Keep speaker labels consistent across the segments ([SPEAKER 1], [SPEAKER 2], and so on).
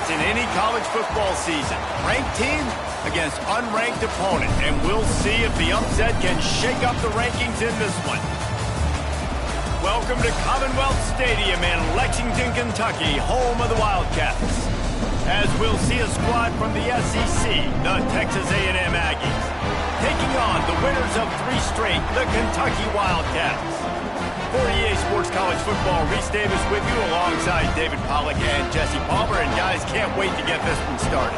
[SPEAKER 1] in any college football season. Ranked team against unranked opponent, and we'll see if the upset can shake up the rankings in this one. Welcome to Commonwealth Stadium in Lexington, Kentucky, home of the Wildcats. As we'll see a squad from the SEC, the Texas A&M Aggies, taking on the winners of 3 straight, the Kentucky Wildcats. For EA Sports College Football, Reese Davis with you alongside David Pollack and Jesse Palmer. And guys, can't wait to get this one started.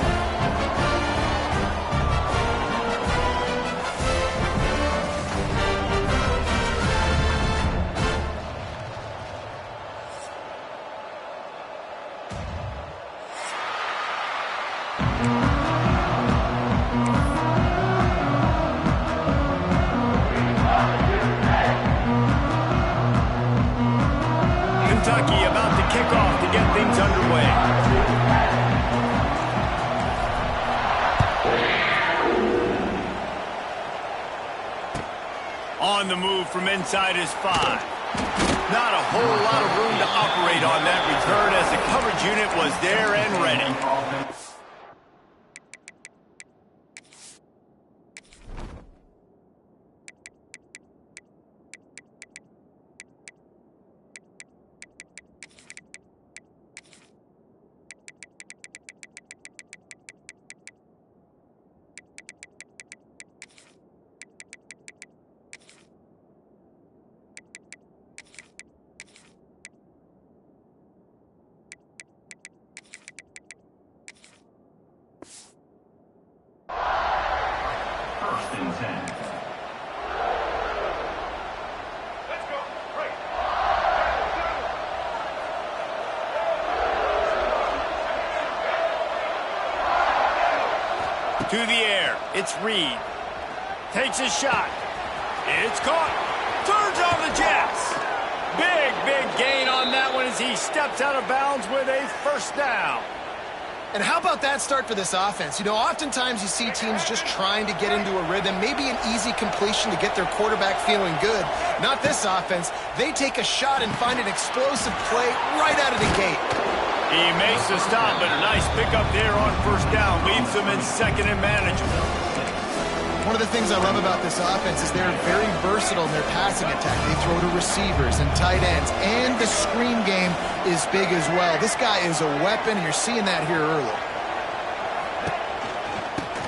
[SPEAKER 1] Kentucky about to kick off to get things underway. On the move from inside is 5. Not a whole lot of room to operate on that return as the coverage unit was there and ready. To the air, it's Reed. Takes a shot. It's caught. Turns on the Jets. Big gain on that one as he steps out of bounds with a first down.
[SPEAKER 2] And how about that start for this offense? You know, oftentimes you see teams just trying to get into a rhythm, maybe an easy completion to get their quarterback feeling good. Not this offense. They take a shot and find an explosive play right out of the gate.
[SPEAKER 1] He makes the stop, but a nice pickup there on first down. Leaves them in second and manageable.
[SPEAKER 2] One of the things I love about this offense is they're very versatile in their passing attack. They throw to receivers and tight ends, and the screen game is big as well. This guy is a weapon, and you're seeing that here early.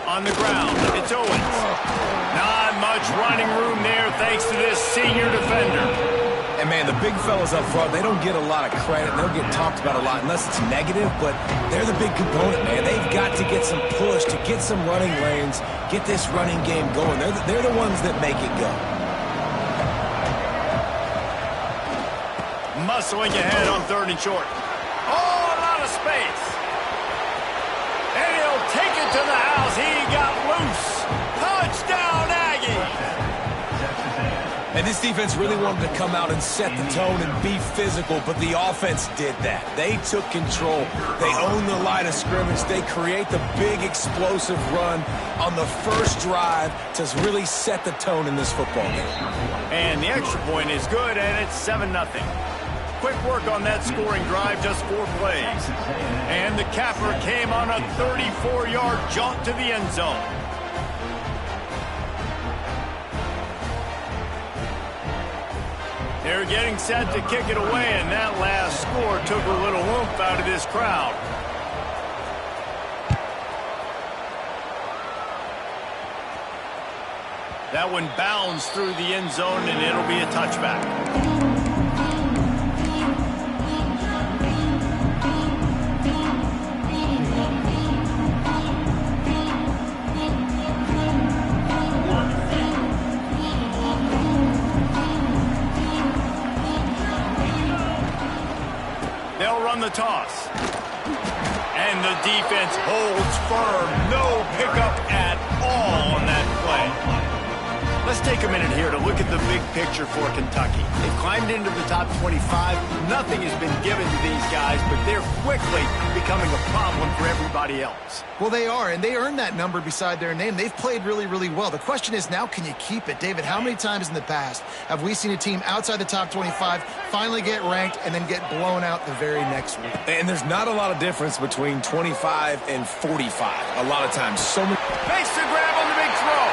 [SPEAKER 1] On the ground, it's Owens. Not much running room there thanks to this senior defender.
[SPEAKER 3] And, man, the big fellas up front, they don't get a lot of credit. They'll get talked about a lot unless it's negative, but they're the big component, man. They've got to get some push, to get some running lanes, get this running game going. They're the ones that make it go.
[SPEAKER 1] Muscling ahead on 3rd and short. Oh, a lot of space. And he'll take it to the house. He got loose. Touchdown, Aggies.
[SPEAKER 3] And this defense really wanted to come out and set the tone and be physical, but the offense did that. They took control. They owned the line of scrimmage. They create the big explosive run on the first drive to really set the tone in this football game.
[SPEAKER 1] And the extra point is good, and it's 7-0. Quick work on that scoring drive, just 4 plays. And the capper came on a 34-yard jaunt to the end zone. They're getting set to kick it away, and that last score took a little oomph out of this crowd. That one bounds through the end zone, and it'll be a touchback. They'll run the toss. And the defense holds firm. No pickup at all on that play. Let's take a minute minute here to look at the big picture for Kentucky. They've climbed into the top 25. Nothing has been given to these guys, but they're quickly becoming a problem for everybody else.
[SPEAKER 2] Well, they are, and they earned that number beside their name. They've played really, really well. The question is now, can you keep it? David, how many times in the past have we seen a team outside the top 25 finally get ranked and then get blown out the very next week?
[SPEAKER 3] And there's not a lot of difference between 25 and 45. A lot of times, so many...
[SPEAKER 1] Makes the grab on the big throw.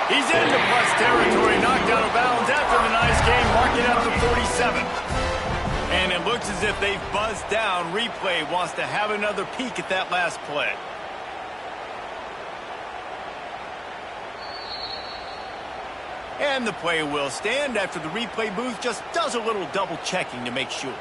[SPEAKER 1] He's into plus territory, knocked out of bounds after the nice game, marking out the 47. And it looks as if they've buzzed down. Replay wants to have another peek at that last play. And the play will stand after the replay booth just does a little double checking to make sure.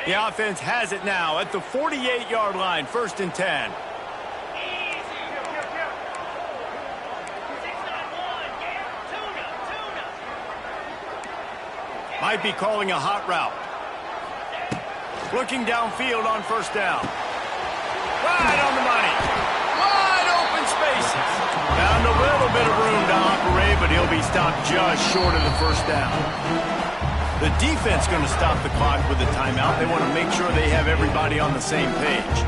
[SPEAKER 1] The offense has it now at the 48-yard line, 1st and 10. Might be calling a hot route. Looking downfield on 1st down. Right on the money. Wide open spaces. Found a little bit of room to operate, but he'll be stopped just short of the 1st down. The defense going to stop the clock with a timeout. They want to make sure they have everybody on the same page.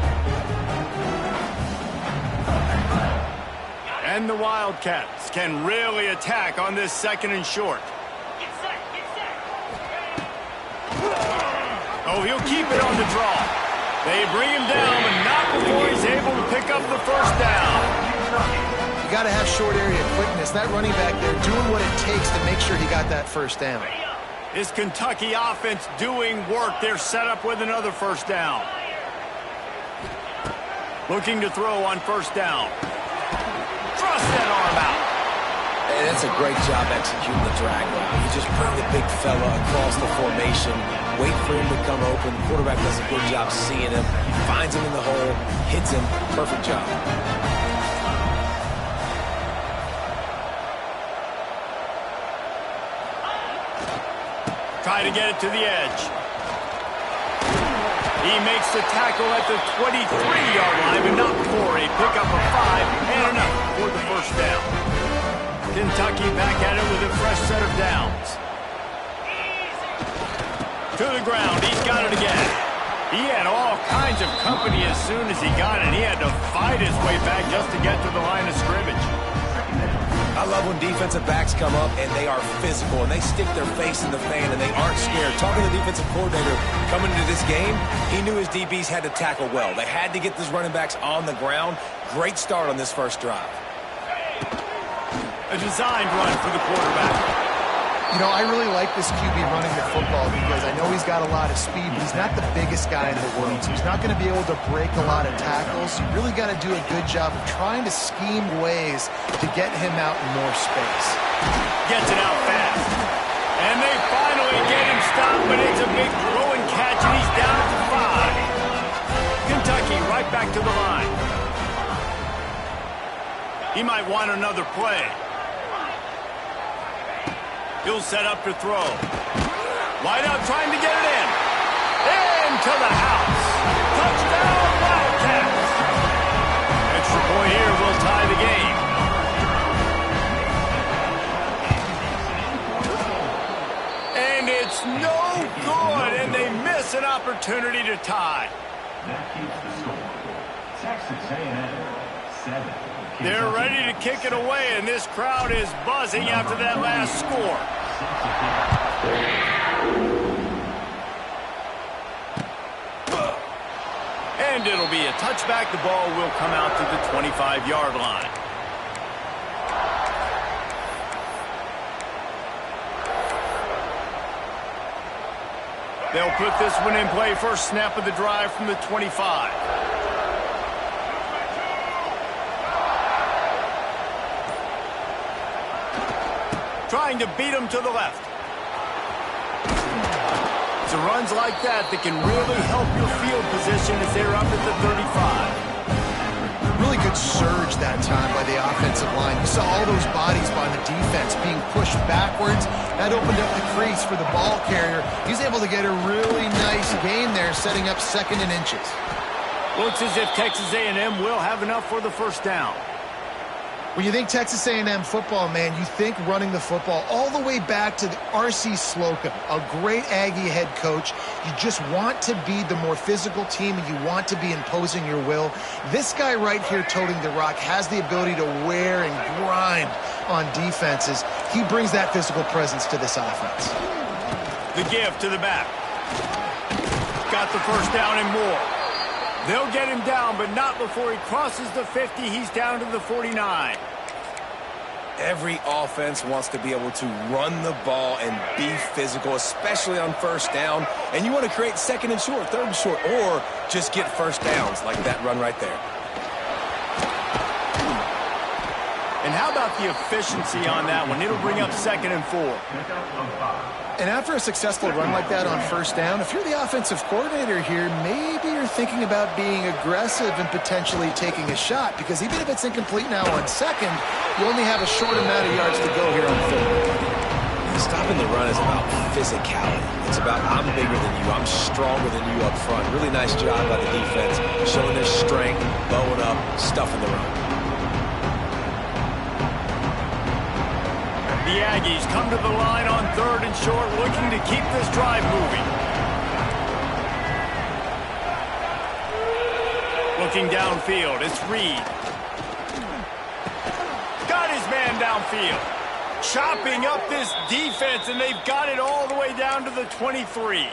[SPEAKER 1] And the Wildcats can really attack on this 2nd and short. Oh, he'll keep it on the draw. They bring him down, but not before he's able to pick up the 1st down.
[SPEAKER 2] You got to have short area quickness. That running back there doing what it takes to make sure he got that 1st down.
[SPEAKER 1] Is Kentucky offense doing work? They're set up with another 1st down. Looking to throw on 1st down. Thrust that arm out.
[SPEAKER 3] And that's a great job executing the drag route. You just bring the big fella across the formation, wait for him to come open. The quarterback does a good job seeing him, finds him in the hole, hits him. Perfect job.
[SPEAKER 1] Try to get it to the edge. He makes the tackle at the 23-yard line, but not before a pickup of 5 and enough for the 1st down. Kentucky back at it with a fresh set of downs. To the ground. He's got it again. He had all kinds of company as soon as he got it. He had to fight his way back just to get to the line of scrimmage.
[SPEAKER 3] I love when defensive backs come up and they are physical and they stick their face in the fan and they aren't scared. Talking to the defensive coordinator coming into this game, he knew his DBs had to tackle well. They had to get these running backs on the ground. Great start on this 1st drive.
[SPEAKER 1] A designed run for the quarterback.
[SPEAKER 2] You know, I really like this QB running the football because I know he's got a lot of speed, but he's not the biggest guy in the world, so he's not going to be able to break a lot of tackles. You really got to do a good job of trying to scheme ways to get him out in more space.
[SPEAKER 1] Gets it out fast. And they finally get him stopped, but it's a big throw and catch, and he's down at the 5. Kentucky right back to the line. He might want another play. He'll set up to throw. Wide out trying to get it in. Into the house. Touchdown, Wildcats. Extra point here will tie the game. And it's no good, and they miss an opportunity to tie.
[SPEAKER 4] That keeps the score. Texas A&M 7.
[SPEAKER 1] They're ready to kick it away, and this crowd is buzzing after that last score. And it'll be a touchback. The ball will come out to the 25-yard line. They'll put this one in play. First snap of the drive from the 25. Trying to beat him to the left. It's runs like that can really help your field position as they're up at the 35.
[SPEAKER 2] Really good surge that time by the offensive line. You saw all those bodies by the defense being pushed backwards. That opened up the crease for the ball carrier. He's able to get a really nice gain there, setting up 2nd and inches.
[SPEAKER 1] Looks as if Texas A&M will have enough for the first down.
[SPEAKER 2] When you think Texas A&M football, man, you think running the football all the way back to the R.C. Slocum, a great Aggie head coach. You just want to be the more physical team, and you want to be imposing your will. This guy right here toting the rock has the ability to wear and grind on defenses. He brings that physical presence to this offense.
[SPEAKER 1] The give to the back. Got the first down and more. They'll get him down, but not before he crosses the 50. He's down to the 49.
[SPEAKER 3] Every offense wants to be able to run the ball and be physical, especially on first down. And you want to create second and short, third and short, or just get first downs like that run right there.
[SPEAKER 1] And how about the efficiency on that one? It'll bring up 2nd and 4.
[SPEAKER 2] And after a successful run like that on first down, if you're the offensive coordinator here, maybe you're thinking about being aggressive and potentially taking a shot, because even if it's incomplete now on second, you only have a short amount of yards to go here on third.
[SPEAKER 3] Stopping the run is about physicality. It's about I'm bigger than you, I'm stronger than you up front. Really nice job by the defense, showing their strength, bowing up, stuffing the run.
[SPEAKER 1] The Aggies come to the line on 3rd and short, looking to keep this drive moving. Looking downfield, it's Reed. Got his man downfield. Chopping up this defense, and they've got it all the way down to the 23.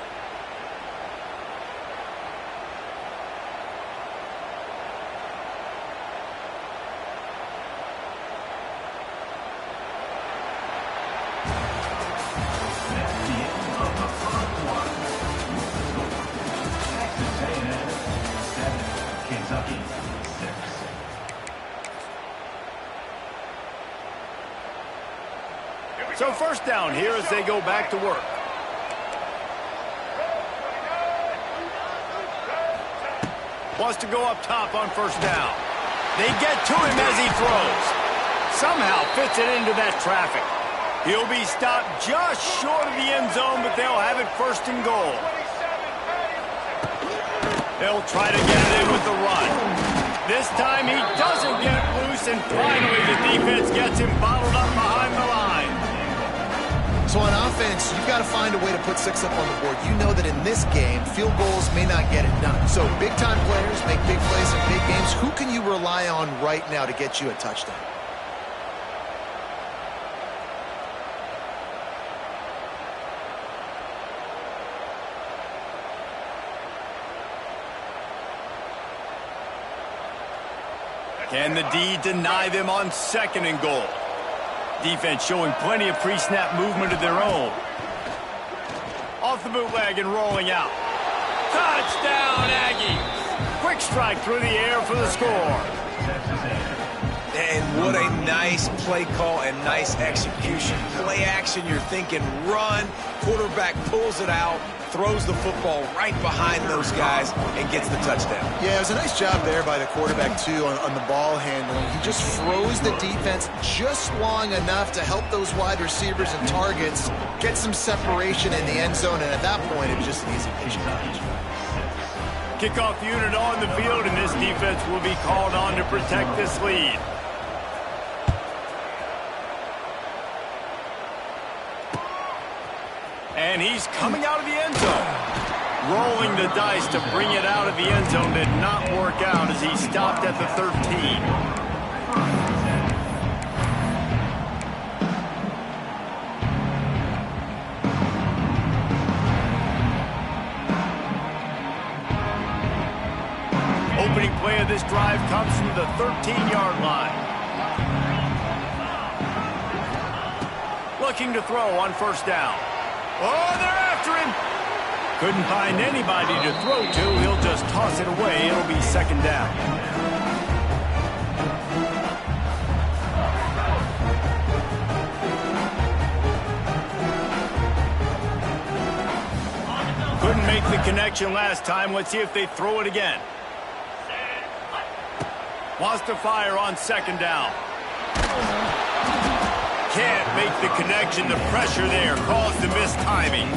[SPEAKER 1] So first down here as they go back to work. Wants to go up top on first down. They get to him as he throws. Somehow fits it into that traffic. He'll be stopped just short of the end zone, but they'll have it 1st and goal. They'll try to get it in with the run. This time he doesn't get loose, and finally the defense gets him bottled up behind the line.
[SPEAKER 2] So on offense, you've got to find a way to put 6 up on the board. You know that in this game, field goals may not get it done. So big-time players make big plays in big games. Who can you rely on right now to get you a touchdown?
[SPEAKER 1] Can the D deny them on 2nd and goal? Defense showing plenty of pre-snap movement of their own. Off the bootleg and rolling out. Touchdown, Aggies! Quick strike through the air for the score.
[SPEAKER 3] And what a nice play call and nice execution. Play action, you're thinking run. Quarterback pulls it out, throws the football right behind those guys, and gets the touchdown.
[SPEAKER 2] Yeah, it was a nice job there by the quarterback, too, on the ball handling. He just froze the defense just long enough to help those wide receivers and targets get some separation in the end zone, and at that point, it was just an easy pitch coverage.
[SPEAKER 1] Kickoff unit on the field, and this defense will be called on to protect this lead. And he's coming out of the end zone. Rolling the dice to bring it out of the end zone did not work out as he stopped at the 13. Opening play of this drive comes from the 13-yard line. Looking to throw on first down. Oh, they're after him. Couldn't find anybody to throw to. He'll just toss it away. It'll be 2nd down. Couldn't make the connection last time. Let's see if they throw it again. Wants to fire on 2nd down. Can't make the connection. The pressure there caused the missed timing.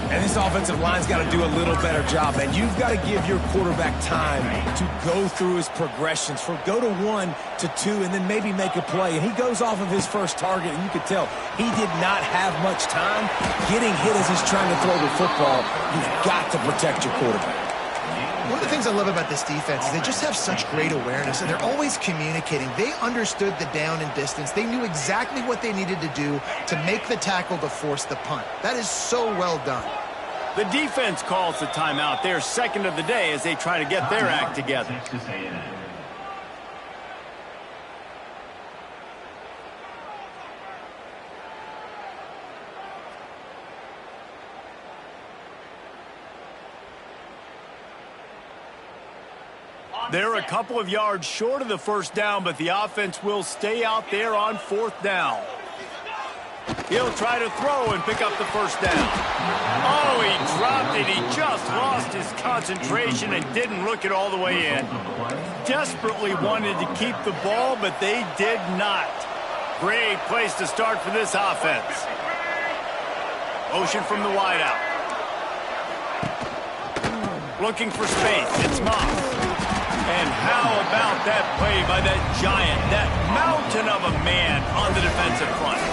[SPEAKER 3] And this offensive line's got to do a little better job, and you've got to give your quarterback time to go through his progressions, from go to 1 to 2, and then maybe make a play. And he goes off of his first target, and you can tell he did not have much time getting hit as he's trying to throw the football. You've got to protect your quarterback.
[SPEAKER 2] One of the things I love about this defense is they just have such great awareness, and they're always communicating. They understood the down and distance. They knew exactly what they needed to do to make the tackle to force the punt. That is so well done.
[SPEAKER 1] The defense calls the timeout. Their second of the day as they try to get their act together.
[SPEAKER 4] Texas A&M.
[SPEAKER 1] They're a couple of yards short of the first down, but the offense will stay out there on 4th down. He'll try to throw and pick up the first down. Oh, he dropped it. He just lost his concentration and didn't look it all the way in. Desperately wanted to keep the ball, but they did not. Great place to start for this offense. Motion from the wideout. Looking for space. It's Moss. And how about that play by that giant, that mountain of a man on the defensive front?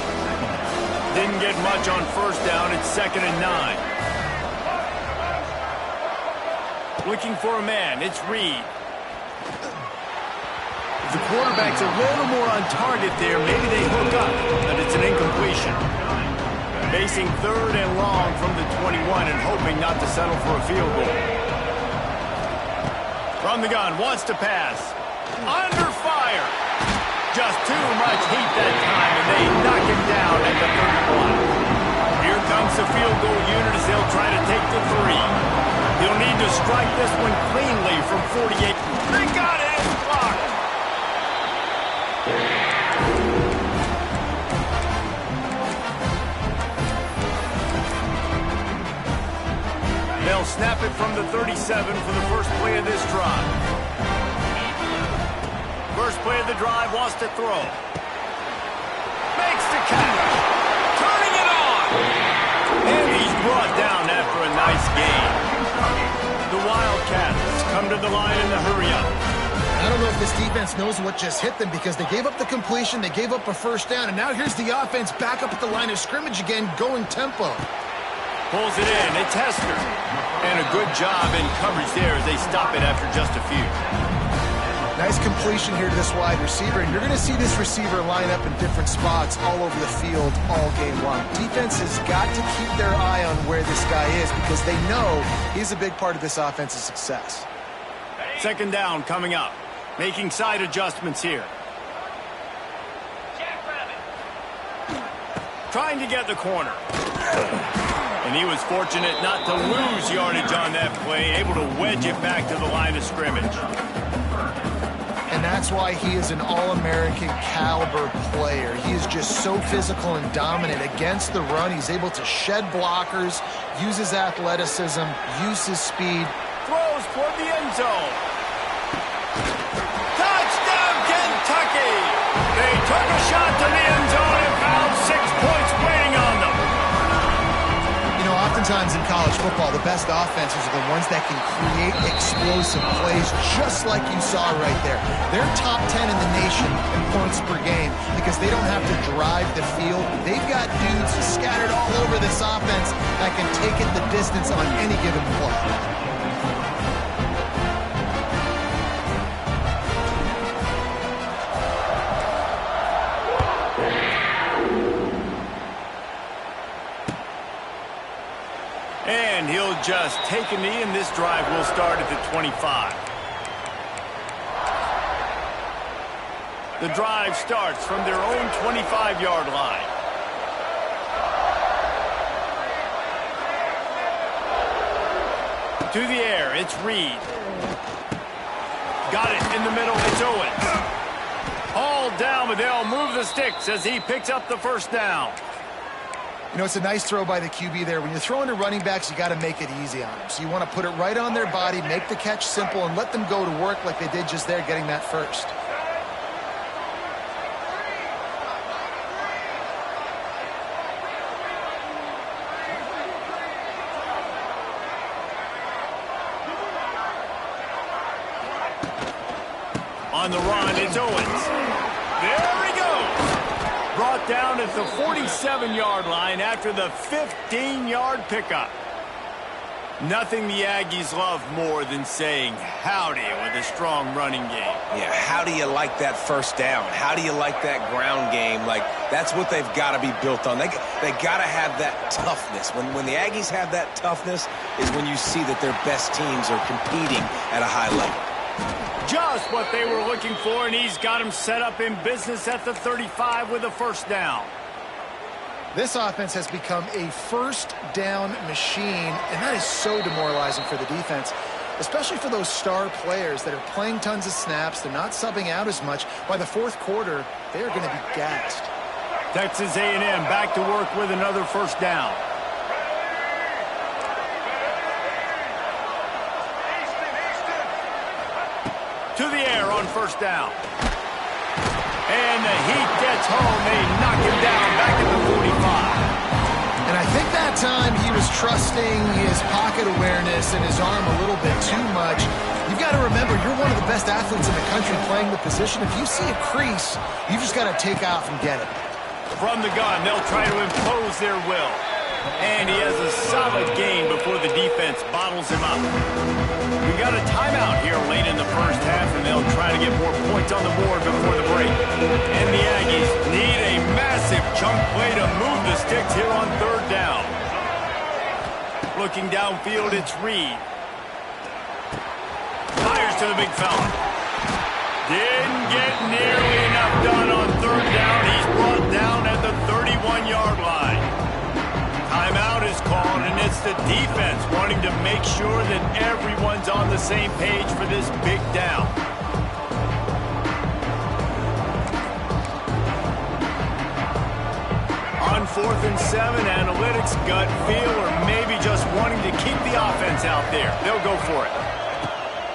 [SPEAKER 1] Didn't get much on first down. It's 2nd and 9. Looking for a man. It's Reed. If the quarterback's a little more on target there, maybe they hook up, but it's an incompletion. Facing 3rd and long from the 21 and hoping not to settle for a field goal. From the gun, wants to pass. Under fire. Just too much heat that time, and they knock him down at the 31. Here comes the field goal unit as they'll try to take the 3. He'll need to strike this one cleanly from 48. They got it! It's blocked. They'll snap it from the 37 for the first play of this drive. First play of the drive, wants to throw. Makes the catch. Turning it on. And he's brought down after a nice gain. The Wildcats come to the line in the hurry-up.
[SPEAKER 2] I don't know if this defense knows what just hit them because they gave up the completion, they gave up a first down, and now here's the offense back up at the line of scrimmage again, going tempo.
[SPEAKER 1] Pulls it in. It's Hester. And a good job in coverage there as they stop it after just a few.
[SPEAKER 2] Nice completion here to this wide receiver, and you're going to see this receiver line up in different spots all over the field all game long. Defense has got to keep their eye on where this guy is because they know he's a big part of this offense's success.
[SPEAKER 1] 2nd down coming up. Making side adjustments here. Trying to get the corner. And he was fortunate not to lose yardage on that play, able to wedge it back to the line of scrimmage.
[SPEAKER 2] And that's why he is an All-American caliber player. He is just so physical and dominant against the run. He's able to shed blockers, use his athleticism, use his speed.
[SPEAKER 1] Throws toward the end zone. Touchdown, Kentucky! They took a shot to the end zone and found 6 points waiting on them.
[SPEAKER 2] You know, oftentimes in college football, the best offenses are the ones that can create explosive plays, just like you saw right there. They're top 10 in the nation in points per game because they don't have to drive the field. They've got dudes scattered all over this offense that can take it the distance on any given play.
[SPEAKER 1] And he'll just take a knee, and this drive will start at the 25. The drive starts from their own 25-yard line. To the air, it's Reed. Got it in the middle, it's Owens. All down, but they'll move the sticks as he picks up the first down.
[SPEAKER 2] You know, it's a nice throw by the QB there. When you're throwing to running backs, you got to make it easy on them. So you want to put it right on their body, make the catch simple, and let them go to work like they did just there, getting that first.
[SPEAKER 1] On the run, it's Owens. There he goes. Brought down at the 47-yard line after the 15-yard pickup. Nothing the Aggies love more than saying howdy with a strong running game.
[SPEAKER 3] Yeah, how do you like that first down? How do you like that ground game? Like, that's what they've got to be built on. They got to have that toughness. When the Aggies have that toughness is when you see that their best teams are competing at a high level.
[SPEAKER 1] Just what they were looking for, and he's got him set up in business at the 35 with a first down.
[SPEAKER 2] This offense has become a first down machine, and that is so demoralizing for the defense, especially for those star players that are playing tons of snaps. They're not subbing out as much. By the fourth quarter, they're going to be gassed.
[SPEAKER 1] Texas A&M back to work with another first down. To the air on first down. And the heat gets home. They knock him down back at the 45.
[SPEAKER 2] And I think that time he was trusting his pocket awareness and his arm a little bit too much. You've got to remember, you're one of the best athletes in the country playing the position. If you see a crease, you've just got to take off and get it.
[SPEAKER 1] From the gun, they'll try to impose their will. And he has a solid gain before the defense bottles him up. We got a timeout here late in the first half, and they'll try to get more points on the board before the break. And the Aggies need a massive chunk play to move the sticks here on third down. Looking downfield, it's Reed. Fires to the big fella. Didn't get nearly enough done on third down. He's brought down at the 31-yard line. Timeout is called, and it's the defense wanting to make sure that everyone's on the same page for this big down. On 4th and 7, analytics, gut feel, or maybe just wanting to keep the offense out there. They'll go for it.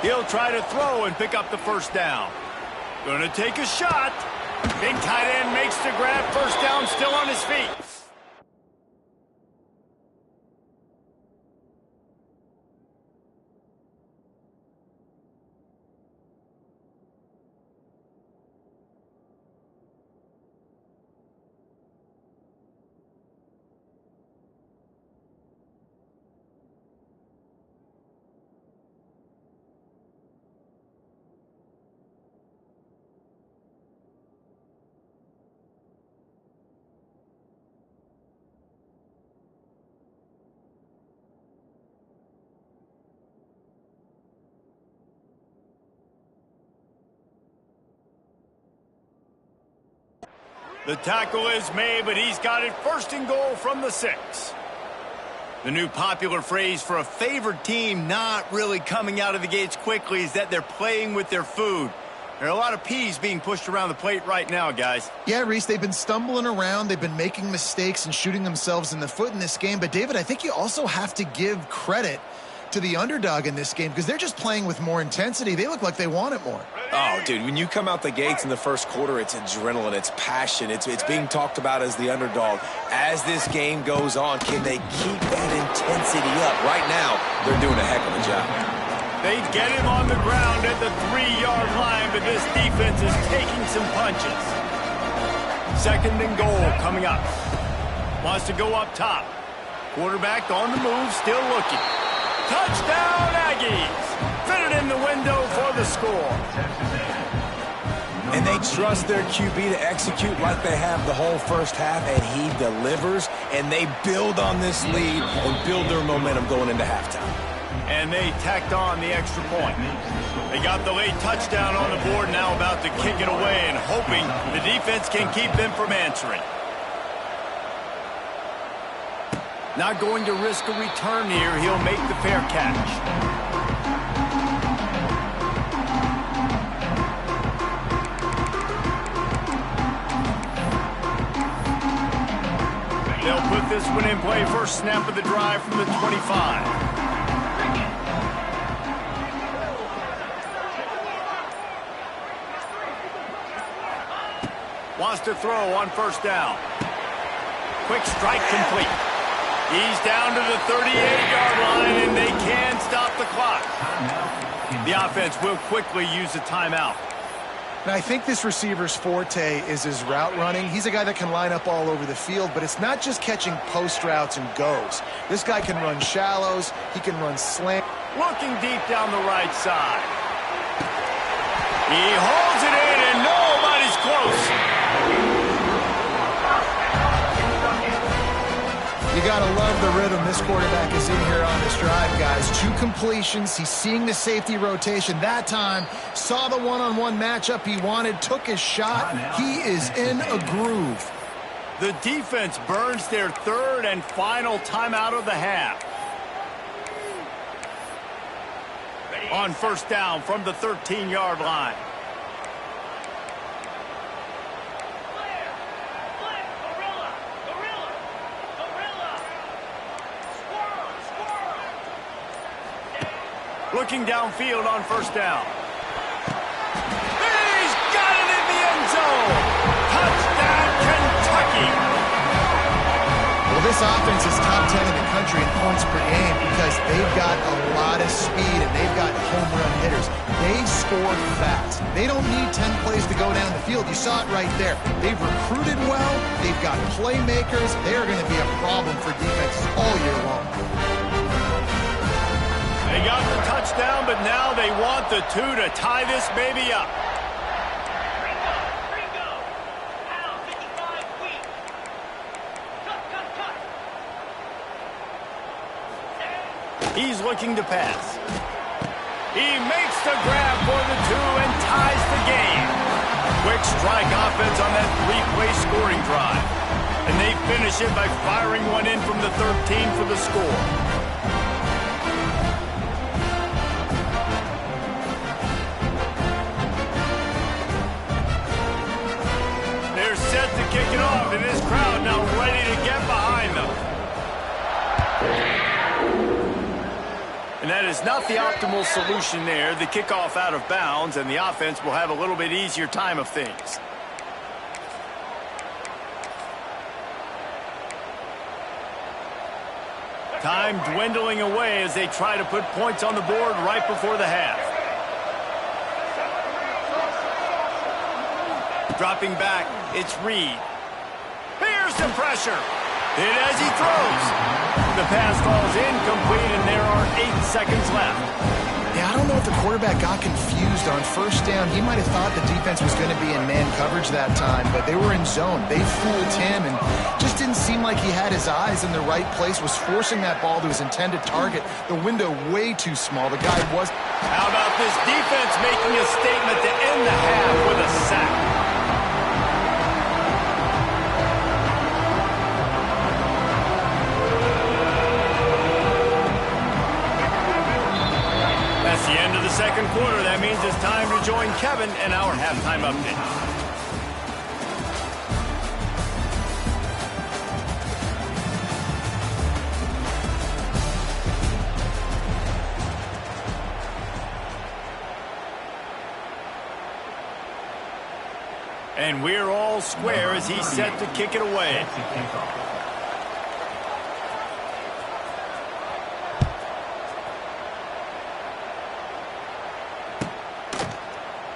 [SPEAKER 1] He'll try to throw and pick up the first down. Gonna take a shot. Big tight end makes the grab. First down, still on his feet. The tackle is made, but he's got it first and goal from the 6. The new popular phrase for a favored team not really coming out of the gates quickly is that they're playing with their food. There are a lot of peas being pushed around the plate right now, guys.
[SPEAKER 2] Yeah, Reese, they've been stumbling around. They've been making mistakes and shooting themselves in the foot in this game. But, David, I think you also have to give credit to the underdog in this game because they're just playing with more intensity. They look like they want it more.
[SPEAKER 3] Oh, dude, when you come out the gates in the first quarter, it's adrenaline, it's passion, it's being talked about as the underdog. As this game goes on, can they keep that intensity up? Right now, they're doing a heck of a job.
[SPEAKER 1] They get him on the ground at the 3-yard line, but this defense is taking some punches. Second and goal coming up. Wants to go up top. Quarterback on the move, still looking. Touchdown, Aggies! Fitted in the window for the score.
[SPEAKER 3] And they trust their QB to execute like they have the whole first half, and he delivers, and they build on this lead and build their momentum going into halftime.
[SPEAKER 1] And they tacked on the extra point. They got the late touchdown on the board, now about to kick it away and hoping the defense can keep them from answering. Not going to risk a return here. He'll make the fair catch. They'll put this one in play. First snap of the drive from the 25. Wants to throw on first down. Quick strike complete. He's down to the 38-yard line, and they can stop the clock. The offense will quickly use a timeout.
[SPEAKER 2] And I think this receiver's forte is his route running. He's a guy that can line up all over the field, but it's not just catching post routes and goes. This guy can run shallows. He can run slant.
[SPEAKER 1] Looking deep down the right side. He holds it in, and nobody's close.
[SPEAKER 2] You got to love the rhythm this quarterback is in here on this drive, guys. 2 completions. He's seeing the safety rotation. That time, saw the one-on-one matchup he wanted, took his shot. He is in a groove.
[SPEAKER 1] The defense burns their 3rd and final timeout of the half. On first down from the 13-yard line. Looking downfield on first down. He's got it in the end zone. Touchdown, Kentucky.
[SPEAKER 2] Well, this offense is top 10 in the country in points per game because they've got a lot of speed and they've got home run hitters. They score fast. They don't need 10 plays to go down the field. You saw it right there. They've recruited well. They've got playmakers. They're going to be a problem for defenses all year long.
[SPEAKER 1] They got the touchdown, but now they want the 2 to tie this baby up. He's looking to pass. He makes the grab for the 2 and ties the game. Quick strike offense on that 3-play scoring drive. And they finish it by firing one in from the 13 for the score. They're set to kick it off, and this crowd now ready to get behind them. And that is not the optimal solution there. The kickoff out of bounds, and the offense will have a little bit easier time of things. Time dwindling away as they try to put points on the board right before the half. Dropping back, it's Reed. Here's the pressure. Hit as he throws. The pass falls incomplete, and there are 8 seconds left.
[SPEAKER 2] Yeah, I don't know if the quarterback got confused on first down. He might have thought the defense was going to be in man coverage that time, but they were in zone. They fooled him and just didn't seem like he had his eyes in the right place, was forcing that ball to his intended target. The window way too small. The guy was...
[SPEAKER 1] How about this defense making a statement to end the half with a sack? That's the end of the second quarter. That means it's time to join Kevin and our halftime update. And we're all square as he's set to kick it away.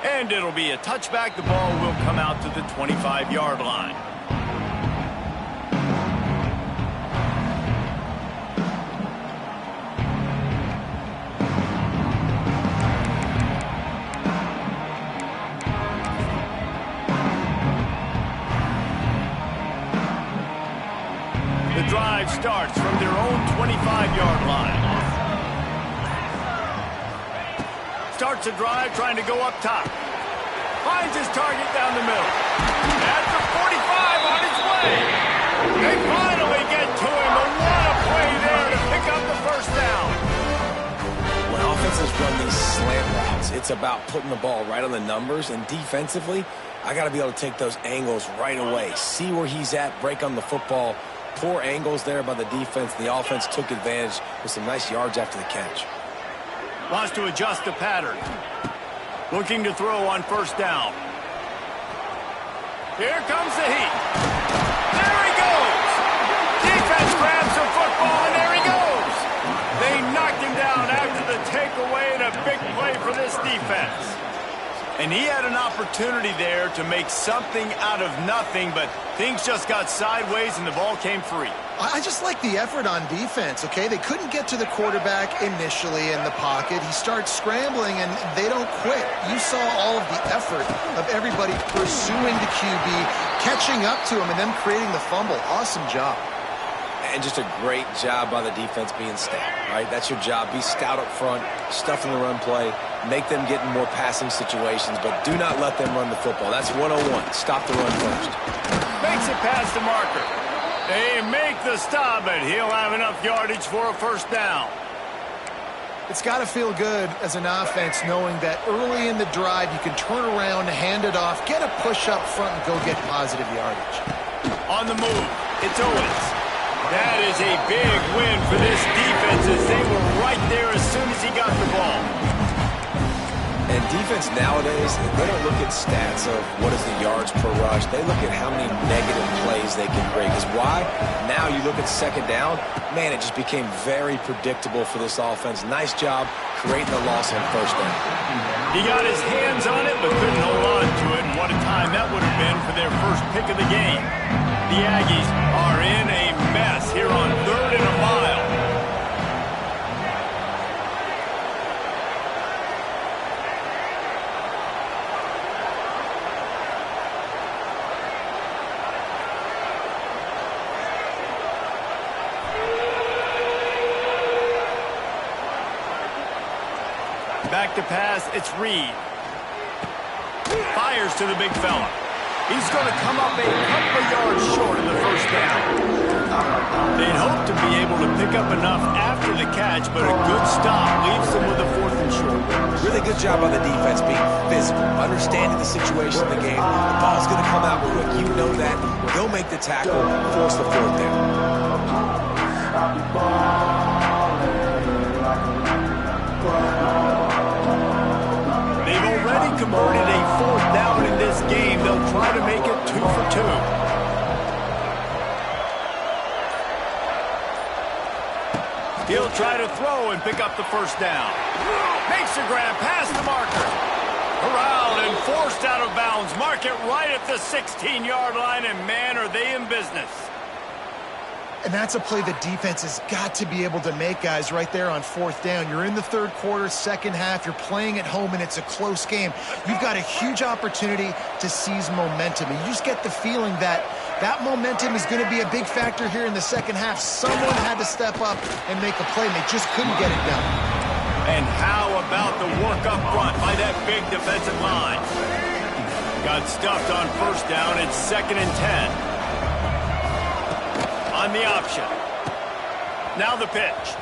[SPEAKER 1] And it'll be a touchback. The ball will come out to the 25-yard line. The drive starts from their own 25-yard line. Starts a drive trying to go up top. Finds his target down the middle. At the 45 on his way. They finally get to him. But what a play there to pick up the first down.
[SPEAKER 3] When offenses run these slant routes, it's about putting the ball right on the numbers. And defensively, I got to be able to take those angles right away. See where he's at, break on the football. Poor angles there by the defense. The offense took advantage with some nice yards after the catch.
[SPEAKER 1] Wants to adjust the pattern. Looking to throw on first down. Here comes the heat. There he goes. Defense grabs the football, and there he goes. They knocked him down after the takeaway, and a big play for this defense. And he had an opportunity there to make something out of nothing, but things just got sideways and the ball came free.
[SPEAKER 2] I just like the effort on defense, okay? They couldn't get to the quarterback initially in the pocket. He starts scrambling, and they don't quit. You saw all of the effort of everybody pursuing the QB, catching up to him, and then creating the fumble. Awesome job.
[SPEAKER 3] And just a great job by the defense being stout, right? That's your job. Be stout up front, stuff in the run play, make them get in more passing situations, but do not let them run the football. That's 101. Stop the run first.
[SPEAKER 1] Makes it past the marker. They make the stop, but he'll have enough yardage for a first down.
[SPEAKER 2] It's got to feel good as an offense knowing that early in the drive you can turn around, hand it off, get a push up front, and go get positive yardage.
[SPEAKER 1] On the move, it's Owens. That is a big win for this defense as they were right there as soon as he got the ball.
[SPEAKER 3] And defense nowadays, they don't look at stats of what is the yards per rush. They look at how many negative plays they can create. Because why? Now you look at second down, man, it just became very predictable for this offense. Nice job creating the loss on first down.
[SPEAKER 1] He got his hands on it but couldn't hold on to it, and what a time that would have been for their first pick of the game. The Aggies are in a mess here on 3rd and a mile. Back to pass, it's Reed. Fires to the big fella. He's going to come up a couple of yards short of the first down. They'd hope to be able to pick up enough after the catch, but a good stop leaves them with a 4th and short.
[SPEAKER 3] Really good job by the defense being physical, understanding the situation in the game. The ball's going to come out quick. You know that. They'll make the tackle, force the 4th down.
[SPEAKER 1] They've already converted a 4th down in this game. They'll try to make it 2 for 2. He'll try to throw and pick up the first down. Makes the grab past the marker. Corralled and forced out of bounds. Mark it right at the 16-yard line, and man, are they in business.
[SPEAKER 2] And that's a play the defense has got to be able to make, guys, right there on 4th down. You're in the 3rd quarter, second half. You're playing at home, and it's a close game. You've got a huge opportunity to seize momentum. And you just get the feeling that that momentum is going to be a big factor here in the second half. Someone had to step up and make a play, and they just couldn't get it done.
[SPEAKER 1] And how about the work up front by that big defensive line? Got stuffed on first down. It's 2nd and 10. On the option. Now the pitch.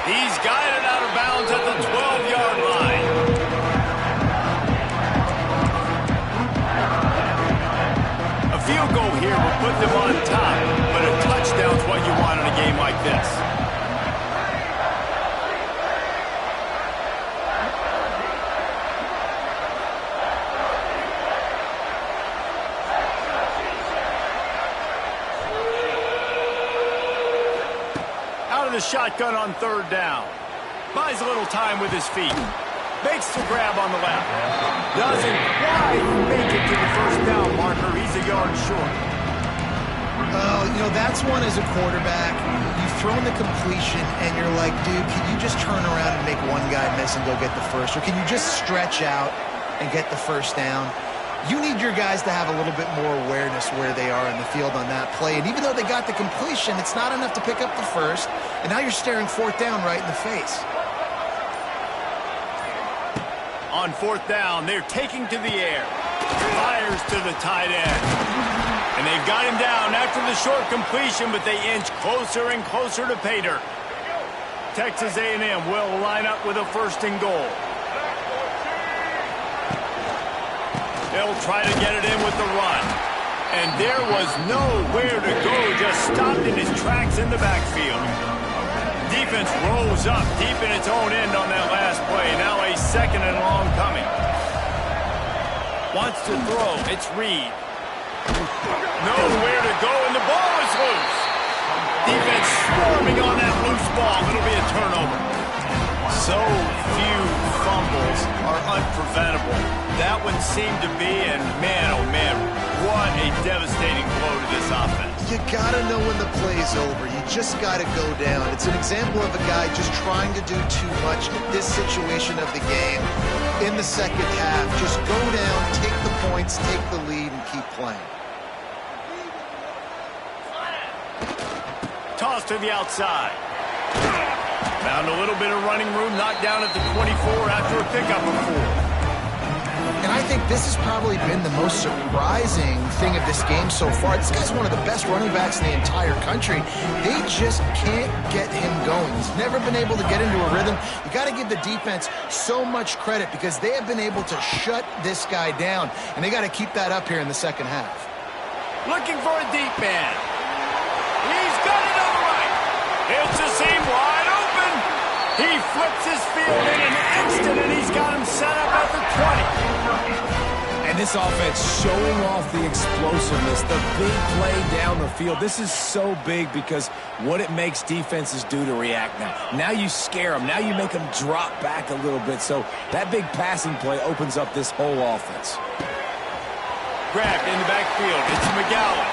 [SPEAKER 1] He's guided out of bounds at the 12-yard line. A field goal here will put them on top, but a touchdown's what you want in a game like this. The shotgun on 3rd down. Buys a little time with his feet. Makes the grab on the left. Doesn't quite make it to the first down marker. He's a yard short.
[SPEAKER 2] You know, that's one as a quarterback. You've thrown the completion, and you're like, dude, can you just turn around and make one guy miss and go get the first? Or can you just stretch out and get the first down? You need your guys to have a little bit more awareness where they are in the field on that play. And even though they got the completion, it's not enough to pick up the first. And now you're staring 4th down right in the face.
[SPEAKER 1] On 4th down, they're taking to the air. Fires to the tight end. And they've got him down after the short completion, but they inch closer and closer to pay dirt. Texas A&M will line up with a 1st and goal. They'll try to get it in with the run. And there was nowhere to go, just stopped in his tracks in the backfield. Defense rose up deep in its own end on that last play. Now a 2nd and long coming. Wants to throw. It's Reed. Nowhere to go, and the ball is loose. Defense swarming on that loose ball. It'll be a turnover. So few fumbles are unpreventable. That one seemed to be, and man, oh man, what a devastating blow to this offense.
[SPEAKER 2] You gotta know when the play's over. You just gotta go down. It's an example of a guy just trying to do too much in this situation of the game. In the second half, just go down, take the points, take the lead, and keep playing.
[SPEAKER 1] Toss to the outside. Found a little bit of running room, knocked down at the 24 after a pickup of 4.
[SPEAKER 2] And I think this has probably been the most surprising thing of this game so far. This guy's one of the best running backs in the entire country. They just can't get him going. He's never been able to get into a rhythm. You got to give the defense so much credit because they have been able to shut this guy down, and they got to keep that up here in the second half.
[SPEAKER 1] Looking for a deep man. He's got it on the right. It's a seam wide open. He flips his field in an instant, and he's got him set up at the 20.
[SPEAKER 3] And this offense showing off the explosiveness, the big play down the field. This is so big because what it makes defenses do to react now. Now you scare them. Now you make them drop back a little bit. So that big passing play opens up this whole offense.
[SPEAKER 1] Grabbed in the backfield. It's McGowan.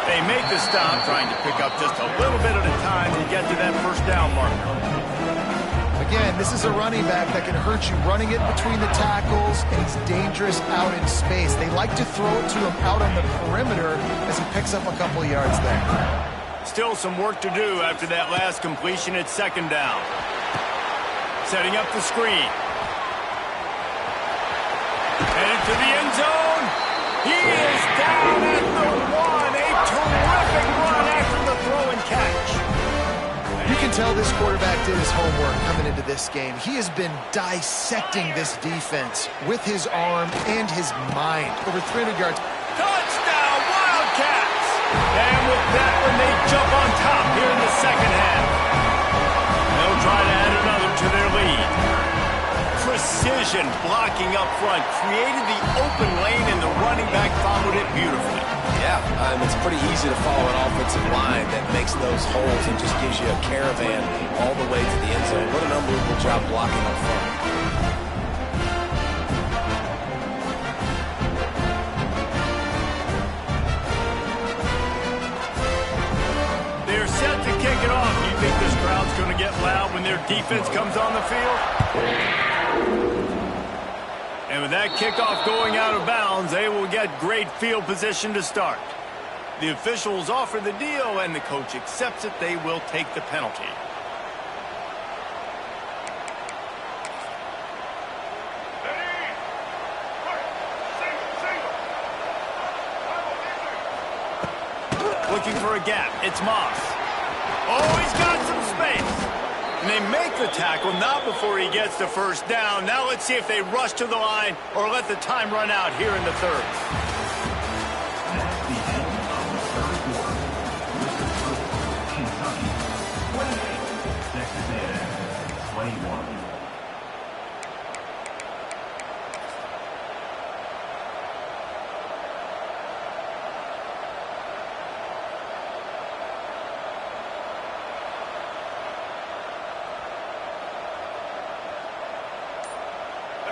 [SPEAKER 1] They make the stop, trying to pick up just a little bit at a time to get to that first down marker.
[SPEAKER 2] Again, this is a running back that can hurt you running it between the tackles, and he's dangerous out in space. They like to throw it to him out on the perimeter as he picks up a couple of yards there.
[SPEAKER 1] Still some work to do after that last completion at second down. Setting up the screen. Headed to the end zone. He is down at the 1. A terrific run after the throw and catch.
[SPEAKER 2] You can tell this quarterback did his homework coming into this game. He has been dissecting this defense with his arm and his mind. Over 300 yards.
[SPEAKER 1] Touchdown, Wildcats! And with that one, they jump on top here in the second half. They'll try to add another to their lead. Precision blocking up front created the open lane, and the running back followed it beautifully.
[SPEAKER 3] Yeah, it's pretty easy to follow an offensive line that makes those holes and just gives you a caravan all the way to the end zone. What an unbelievable job blocking up front.
[SPEAKER 1] They're set to kick it off. You think this crowd's going to get loud when their defense comes on the field? And with that kickoff going out of bounds, they will get great field position to start. The officials offer the deal, and the coach accepts it. They will take the penalty. Looking for a gap. It's Moss. Oh, he's got some space. And they make the tackle, not before he gets the first down. Now let's see if they rush to the line or let the time run out here in the third.
[SPEAKER 4] That's the end of the third quarter. Kentucky 28, Texas A&M 21.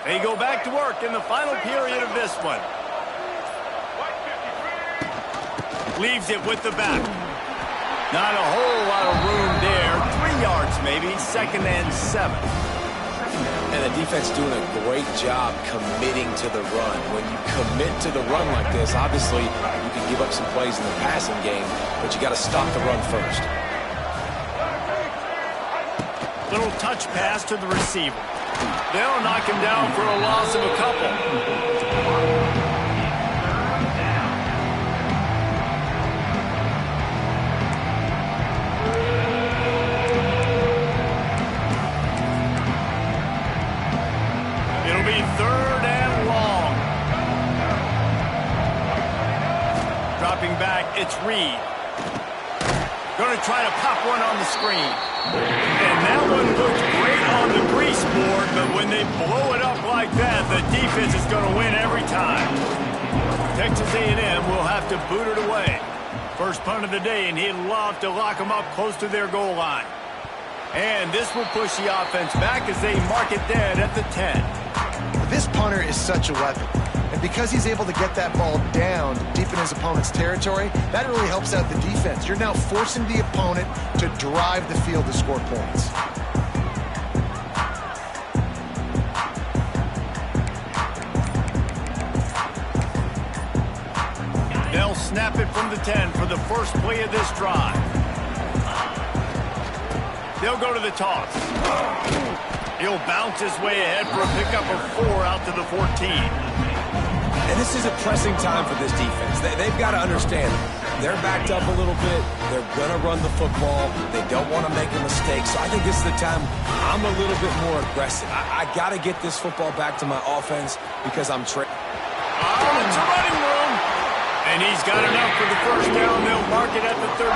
[SPEAKER 1] They go back to work in the final period of this one. Leaves it with the back. Not a whole lot of room there. 3 yards maybe, 2nd and 7.
[SPEAKER 3] And the defense doing a great job committing to the run. When you commit to the run like this, obviously you can give up some plays in the passing game, but you got to stop the run first.
[SPEAKER 1] Little touch pass to the receiver. They'll knock him down for a loss of a couple. It'll be 3rd and long. Dropping back, it's Reed. Going to try to pop one on the screen. And that one looks great on the grease board, but when they blow it up like that, the defense is going to win every time. Texas A&M will have to boot it away. First punt of the day, and he'd love to lock them up close to their goal line. And this will push the offense back as they mark it dead at the 10.
[SPEAKER 2] This punter is such a weapon. And because he's able to get that ball down deep in his opponent's territory, that really helps out the defense. You're now forcing the opponent to drive the field to score points.
[SPEAKER 1] They'll snap it from the 10 for the first play of this drive. They'll go to the toss. He'll bounce his way ahead for a pickup of 4 out to the 14.
[SPEAKER 3] And this is a pressing time for this defense. They've got to understand, they're backed up a little bit. They're going to run the football. They don't want to make a mistake. So I think this is the time I'm a little bit more aggressive. I got to get this football back to my offense because I'm
[SPEAKER 1] it's a running room. And he's got enough for the first down. They'll mark it at the 34.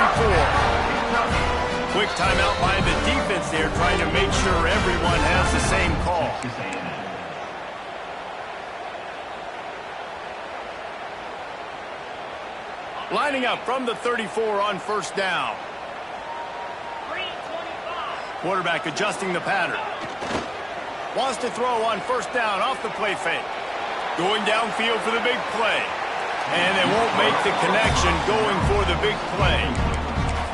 [SPEAKER 1] Quick timeout by the defense there, trying to make sure everyone has the same call. Lining up from the 34 on first down. Quarterback adjusting the pattern. Wants to throw on first down off the play fake. Going downfield for the big play. And they won't make the connection going for the big play.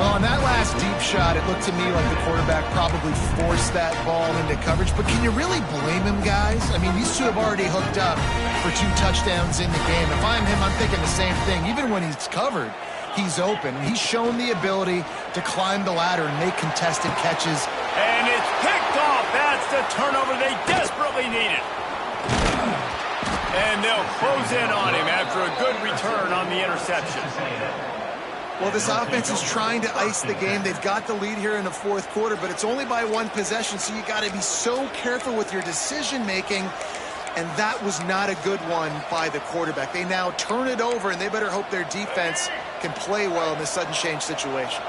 [SPEAKER 2] Well, on that last deep shot, it looked to me like the quarterback probably forced that ball into coverage. But can you really blame him, guys? I mean, these two have already hooked up for 2 touchdowns in the game. If I'm him, I'm thinking the same thing. Even when he's covered, he's open. He's shown the ability to climb the ladder and make contested catches.
[SPEAKER 1] And it's picked off. That's the turnover they desperately needed. And they'll close in on him after a good return on the interception.
[SPEAKER 2] Well, this offense is trying to ice the game. They've got the lead here in the fourth quarter, but it's only by 1 possession, so you got to be so careful with your decision-making, and that was not a good one by the quarterback. They now turn it over, and they better hope their defense can play well in this sudden change situation.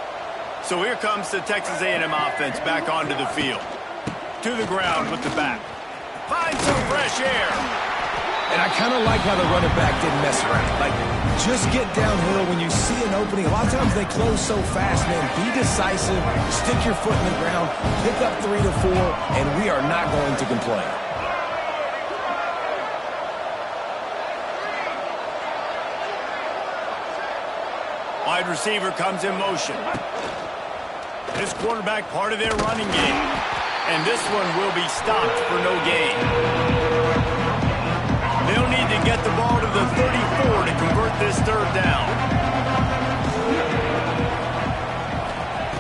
[SPEAKER 1] So here comes the Texas A&M offense back onto the field. To the ground with the back. Find some fresh air.
[SPEAKER 3] And I kind of like how the running back didn't mess around. Like, just get downhill when you see an opening. A lot of times they close so fast, man. Be decisive, stick your foot in the ground, pick up 3 to 4, and we are not going to complain.
[SPEAKER 1] Wide receiver comes in motion. This quarterback part of their running game. And this one will be stopped for no gain. They'll need to get the ball to the 34 to convert this third down.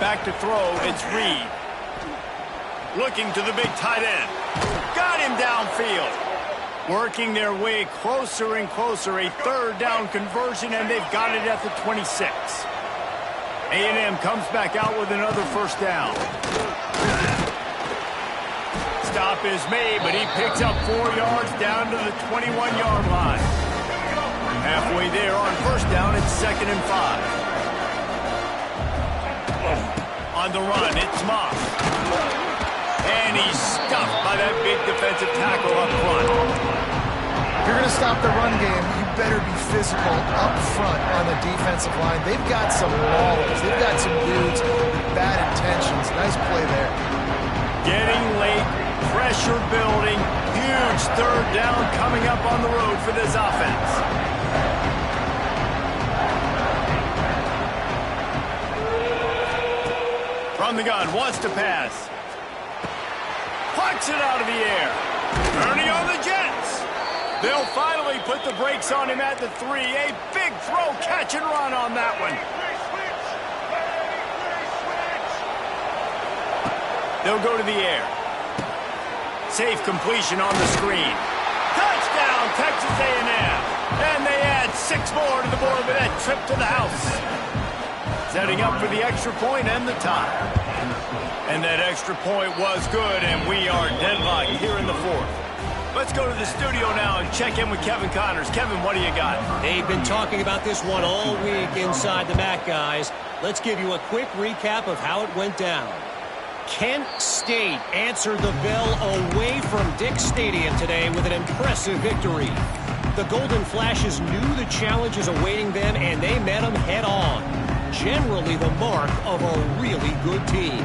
[SPEAKER 1] Back to throw, it's Reed. Looking to the big tight end. Got him downfield. Working their way closer and closer. A third down conversion, and they've got it at the 26. A&M comes back out with another first down. Stop is made, but he picks up 4 yards down to the 21-yard line. Halfway there on first down, it's 2nd and 5. On the run, it's Moss. And he's stuffed by that big defensive tackle up front.
[SPEAKER 2] If you're going to stop the run game, you better be physical up front on the defensive line. They've got some maulers. They've got some dudes with bad intentions. Nice play there.
[SPEAKER 1] Getting late. Pressure building. Huge third down coming up on the road for this offense. From the gun, wants to pass. Plucks it out of the air. Ernie on the Jets. They'll finally put the brakes on him at the 3. A big throw, catch and run on that one. They'll go to the air. Safe completion on the screen. Touchdown, Texas A&M. And they add 6 more to the board with that trip to the house. Setting up for the extra point and the tie. And that extra point was good, and we are deadlocked here in the fourth. Let's go to the studio now and check in with Kevin Connors. Kevin, what do you got?
[SPEAKER 5] They've been talking about this one all week inside the MAC, guys. Let's give you a quick recap of how it went down. Kent State answered the bell away from Dick Stadium today with an impressive victory. The Golden Flashes knew the challenges awaiting them, and they met them head-on. Generally the mark of a really good team.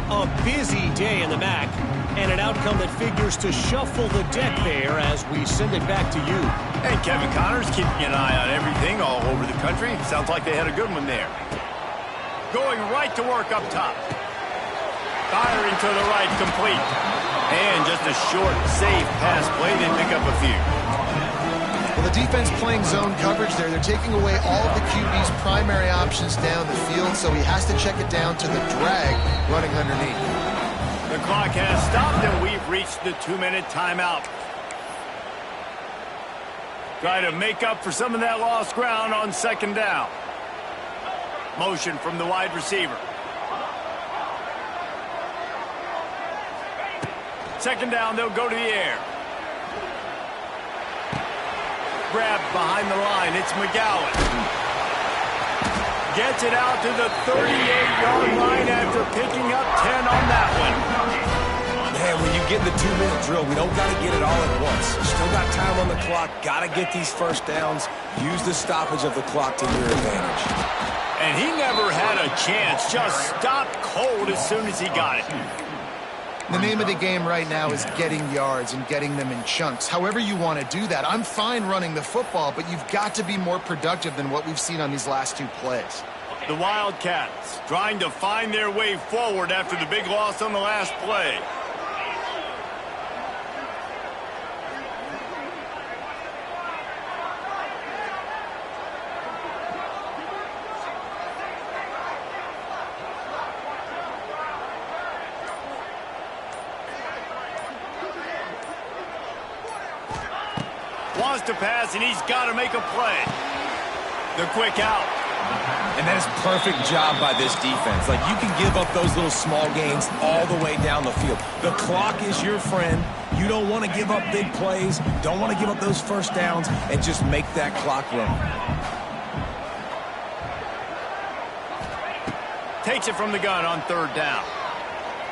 [SPEAKER 5] A busy day in the MAC, and an outcome that figures to shuffle the deck there as we send it back to you.
[SPEAKER 1] And Kevin Connors keeping an eye on everything all over the country. Sounds like they had a good one there. Going right to work up top. Firing to the right, complete. And just a short, safe pass play. They pick up a few.
[SPEAKER 2] Well, the defense playing zone coverage there. They're taking away all of the QB's primary options down the field, so he has to check it down to the drag running underneath.
[SPEAKER 1] The clock has stopped, and we've reached the 2-minute timeout. Try to make up for some of that lost ground on second down. Motion from the wide receiver. Second down, they'll go to the air. Grab behind the line. It's McGowan. Gets it out to the 38-yard line after picking up 10 on that one.
[SPEAKER 3] Man, when you get the 2-minute drill, we don't got to get it all at once. Still got time on the clock. Got to get these first downs. Use the stoppage of the clock to your advantage.
[SPEAKER 1] And he never had a chance. Just stopped cold as soon as he got it.
[SPEAKER 2] The name of the game right now is getting yards and getting them in chunks. However you want to do that. I'm fine running the football, but you've got to be more productive than what we've seen on these last two plays.
[SPEAKER 1] The Wildcats trying to find their way forward after the big loss on the last play. Wants to pass, and he's got to make a play. The quick out.
[SPEAKER 3] And that is perfect job by this defense. Like, you can give up those little small gains all the way down the field. The clock is your friend. You don't want to give up big plays. Don't want to give up those first downs, and just make that clock run.
[SPEAKER 1] Takes it from the gun on third down.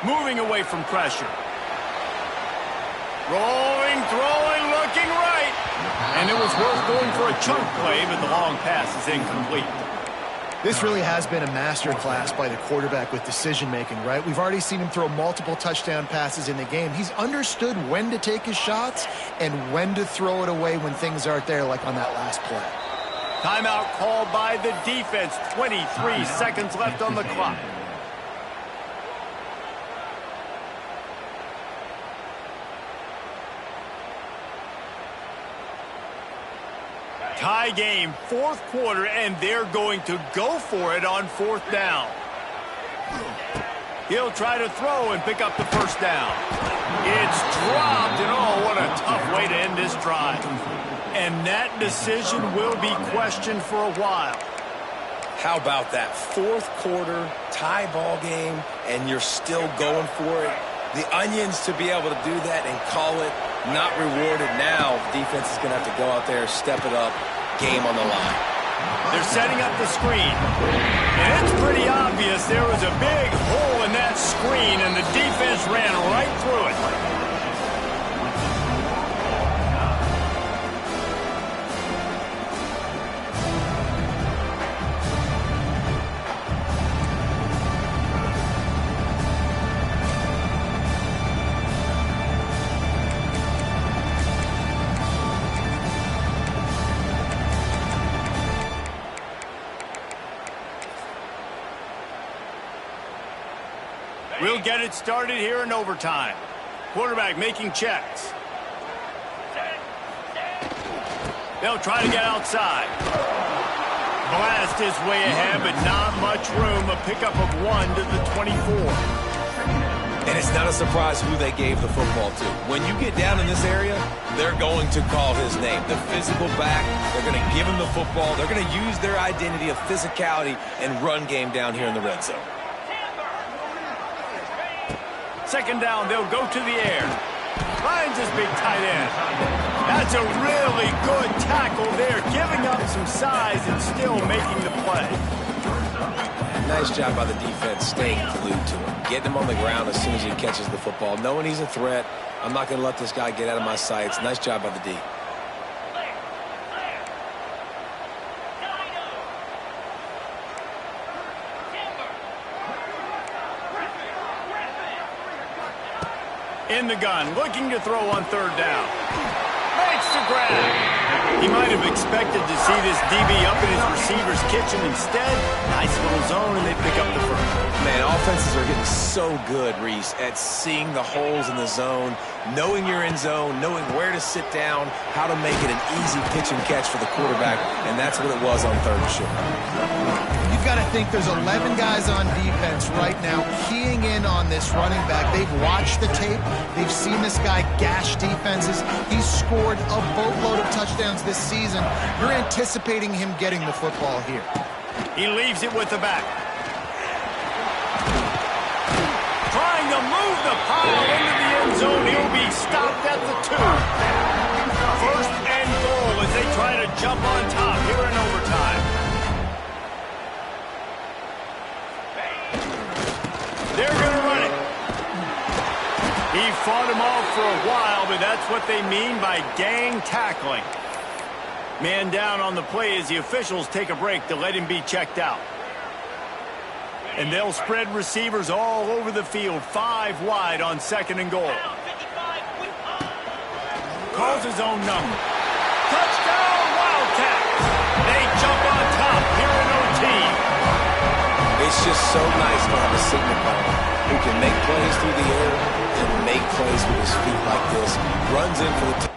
[SPEAKER 1] Moving away from pressure. Rolling, throwing, looking right. And it was worth going for a chunk play, but the long pass is incomplete.
[SPEAKER 2] This really has been a masterclass by the quarterback with decision-making, right? We've already seen him throw multiple touchdown passes in the game. He's understood when to take his shots and when to throw it away when things aren't there, like on that last play.
[SPEAKER 1] Timeout called by the defense. 23 seconds left on the clock. Tie game, fourth quarter, and they're going to go for it on fourth down. He'll try to throw and pick up the first down. It's dropped, and oh, what a tough way to end this drive. And that decision will be questioned for a while.
[SPEAKER 3] How about that? Fourth quarter, tie ball game, and you're still going for it. The onions to be able to do that and call it not rewarded now. Defense is going to have to go out there, step it up, game on the line.
[SPEAKER 1] They're setting up the screen. And it's pretty obvious there was a big hole in that screen, and the defense ran right through it. We'll get it started here in overtime. Quarterback making checks. They'll try to get outside. Blast his way ahead, but not much room. A pickup of 1 to the 24.
[SPEAKER 3] And it's not a surprise who they gave the football to. When you get down in this area, they're going to call his name. The physical back, they're going to give him the football. They're going to use their identity of physicality and run game down here in the red zone.
[SPEAKER 1] Second down, they'll go to the air. Finds his big tight end. That's a really good tackle there, giving up some size and still making the play.
[SPEAKER 3] Nice job by the defense staying glued to him. Getting him on the ground as soon as he catches the football. Knowing he's a threat, I'm not going to let this guy get out of my sights. Nice job by the D.
[SPEAKER 1] In the gun, looking to throw on third down. Makes the grab. He might have expected to see this DB up in his receiver's kitchen. Instead, nice little zone, and they pick up the first.
[SPEAKER 3] Man, offenses are getting so good, Reese, at seeing the holes in the zone, knowing you're in zone, knowing where to sit down, how to make it an easy pitch and catch for the quarterback, and that's what it was on third and short.
[SPEAKER 2] You've got to think there's 11 guys on defense right now keying in on this running back. They've watched the tape. They've seen this guy gash defenses. He's scored a boatload of touchdowns this season. You're anticipating him getting the football here.
[SPEAKER 1] He leaves it with the back. Trying to move the pile into the end zone. He'll be stopped at the 2. First and goal as they try to jump on top here in overtime. They're going to run it. He fought him off for a while, but that's what they mean by gang tackling. Man down on the play as the officials take a break to let him be checked out. And they'll spread receivers all over the field, 5 wide on second and goal. Calls his own number. Touchdown, Wildcats! They jump on top here in OT.
[SPEAKER 3] It's just so nice to have a signal caller who can make plays through the air and make plays with his feet like this. Runs in for the